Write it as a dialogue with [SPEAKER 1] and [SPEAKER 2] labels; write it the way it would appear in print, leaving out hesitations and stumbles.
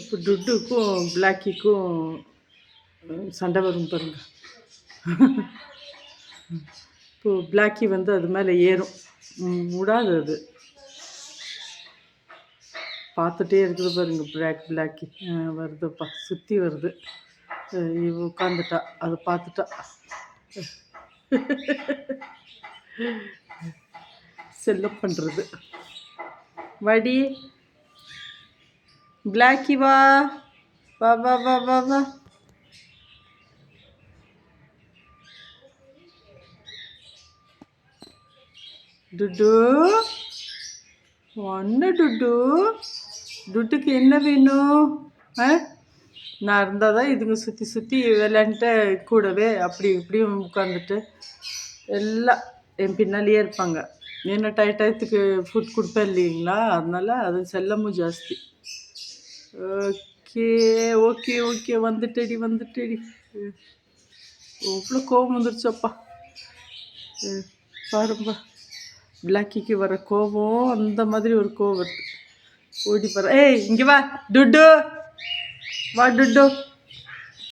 [SPEAKER 1] இப்போ டுட்டுக்கும் பிளாக்கிக்கும் சண்டை வரும் பாருங்க. இப்போ பிளாக்கி வந்து அது மேலே ஏறும், விடாது அது. பார்த்துட்டே இருக்குது பாருங்க. பிளாக்கி வருதுப்பா, சுற்றி வருது. இவ உட்காந்துட்டா, அதை பார்த்துட்டா. செல்லம் பண்ணுறது. வாடி பிளாக்கி, வா வா வா வா வா வா. டுட்டு ஒன்று டுட்டு. டுட்டுக்கு என்ன வேணும்? நான் இருந்தால் தான் இதுங்க சுற்றி சுற்றி விளையாண்டுட்டு கூடவே அப்படி இப்படியும் உட்காந்துட்டு எல்லாம் என் பின்னாலேயே இருப்பாங்க. என்ன டயத்துக்கு ஃபுட் கொடுப்பேன் இல்லைங்களா, அதனால அது செல்லமும் ஜாஸ்தி. ஓகே ஓகே ஓகே, வந்துட்டேடி வந்துட்டேடி. அவ்வளோ கோபம் வந்துருச்சப்பா. பாருப்பா, பிளாக்கிக்கு வர கோபம் அந்த மாதிரி ஒரு கோபம் வருது. ஓடி போகிற. ஏய் இங்கே வா டுட்டு, வா டுட்டு.